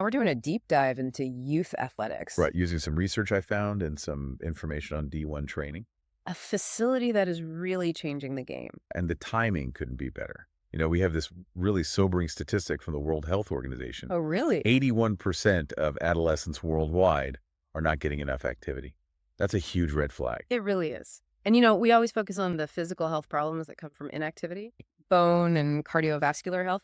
we're doing a deep dive into youth athletics. Right, using some research I found and some information on D1 training. A facility that is really changing the game. And the timing couldn't be better. We have this really sobering statistic from the World Health Organization. Oh, really? 81% of adolescents worldwide are not getting enough activity. That's a huge red flag. It really is. And we always focus on the physical health problems that come from inactivity, bone and cardiovascular health.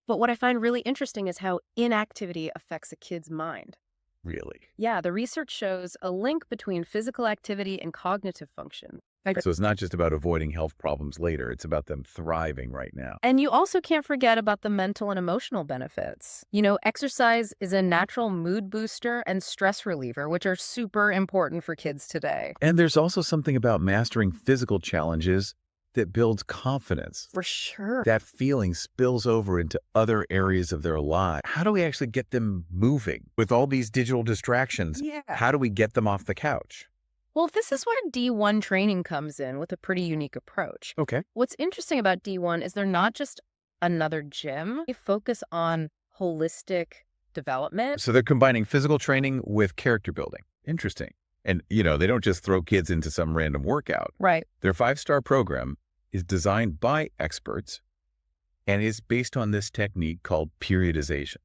But what I find really interesting is how inactivity affects a kid's mind. Really? Yeah, the research shows a link between physical activity and cognitive function. So it's not just about avoiding health problems later. It's about them thriving right now. And you also can't forget about the mental and emotional benefits. Exercise is a natural mood booster and stress reliever, which are super important for kids today. And there's also something about mastering physical challenges that builds confidence. For sure. That feeling spills over into other areas of their lives. How do we actually get them moving with all these digital distractions? Yeah. How do we get them off the couch? Well, this is where D1 training comes in with a pretty unique approach. Okay. What's interesting about D1 is they're not just another gym. They focus on holistic development. So they're combining physical training with character building. Interesting. And, they don't just throw kids into some random workout. Right. Their 5-star program is designed by experts and is based on this technique called periodization.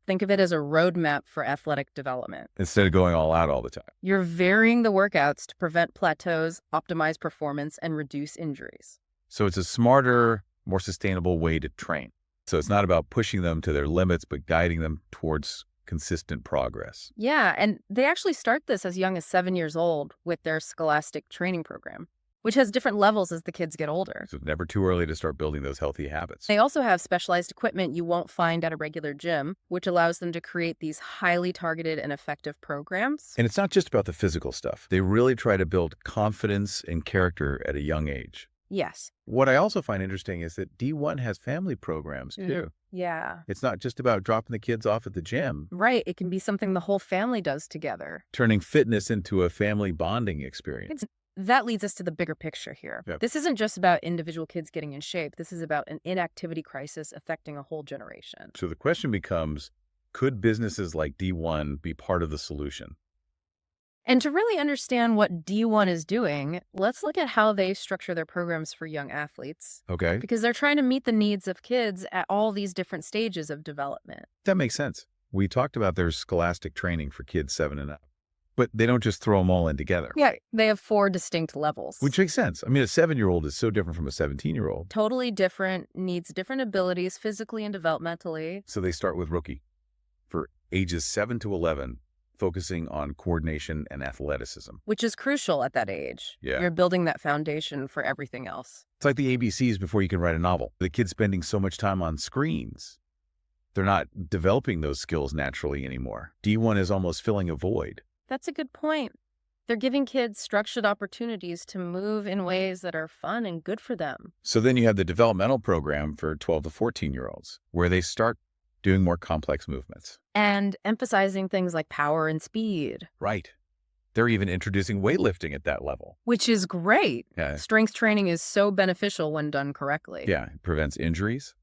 Think of it as a roadmap for athletic development. Instead of going all out all the time. You're varying the workouts to prevent plateaus, optimize performance, and reduce injuries. So it's a smarter, more sustainable way to train. So it's not about pushing them to their limits, but guiding them towards consistent progress. Yeah, and they actually start this as young as 7 years old with their scholastic training program, which has different levels as the kids get older. So it's never too early to start building those healthy habits. They also have specialized equipment you won't find at a regular gym, which allows them to create these highly targeted and effective programs. And it's not just about the physical stuff. They really try to build confidence and character at a young age. Yes. What I also find interesting is that D1 has family programs too. Yeah. It's not just about dropping the kids off at the gym. Right. It can be something the whole family does together. Turning fitness into a family bonding experience. That leads us to the bigger picture here. Yep. This isn't just about individual kids getting in shape. This is about an inactivity crisis affecting a whole generation. So the question becomes, could businesses like D1 be part of the solution? And to really understand what D1 is doing, let's look at how they structure their programs for young athletes. Okay. Because they're trying to meet the needs of kids at all these different stages of development. That makes sense. We talked about their scholastic training for kids 7 and up. But they don't just throw them all in together. Yeah, they have 4 distinct levels. Which makes sense. I mean, a 7-year-old is so different from a 17-year-old. Totally different, needs different abilities physically and developmentally. So they start with rookie for ages 7 to 11, focusing on coordination and athleticism. Which is crucial at that age. Yeah. You're building that foundation for everything else. It's like the ABCs before you can write a novel. The kid's spending so much time on screens. They're not developing those skills naturally anymore. D1 is almost filling a void. That's a good point. They're giving kids structured opportunities to move in ways that are fun and good for them. So then you have the developmental program for 12 to 14-year-olds, where they start doing more complex movements. And emphasizing things like power and speed. Right. They're even introducing weightlifting at that level. Which is great. Yeah. Strength training is so beneficial when done correctly. Yeah, it prevents injuries,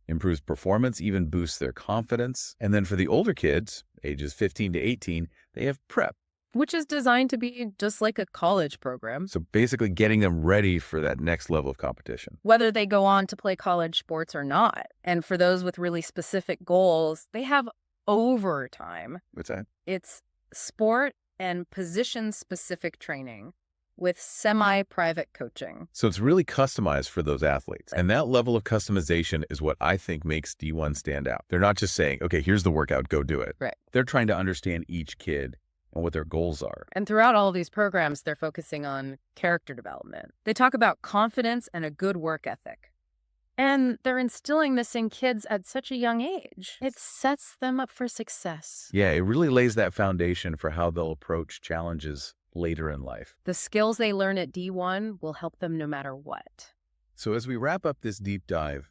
improves performance, even boosts their confidence. And then for the older kids, ages 15 to 18, they have prep. Which is designed to be just like a college program. So basically getting them ready for that next level of competition. Whether they go on to play college sports or not. And for those with really specific goals, they have overtime. What's that? It's sport and position-specific training with semi-private coaching. So it's really customized for those athletes. And that level of customization is what I think makes D1 stand out. They're not just saying, okay, here's the workout, go do it. Right. They're trying to understand each kid and what their goals are. And throughout all of these programs, they're focusing on character development. They talk about confidence and a good work ethic. And they're instilling this in kids at such a young age. It sets them up for success. Yeah, it really lays that foundation for how they'll approach challenges later in life. The skills they learn at D1 will help them no matter what. So as we wrap up this deep dive,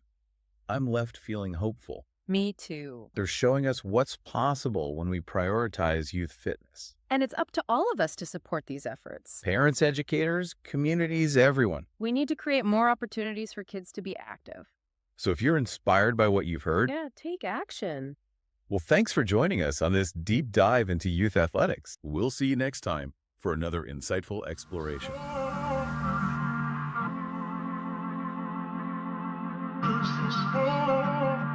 I'm left feeling hopeful. Me too. They're showing us what's possible when we prioritize youth fitness. And it's up to all of us to support these efforts. Parents, educators, communities, everyone. We need to create more opportunities for kids to be active. So if you're inspired by what you've heard, Yeah, take action. Well, thanks for joining us on this deep dive into youth athletics. We'll see you next time for another insightful exploration. This is war.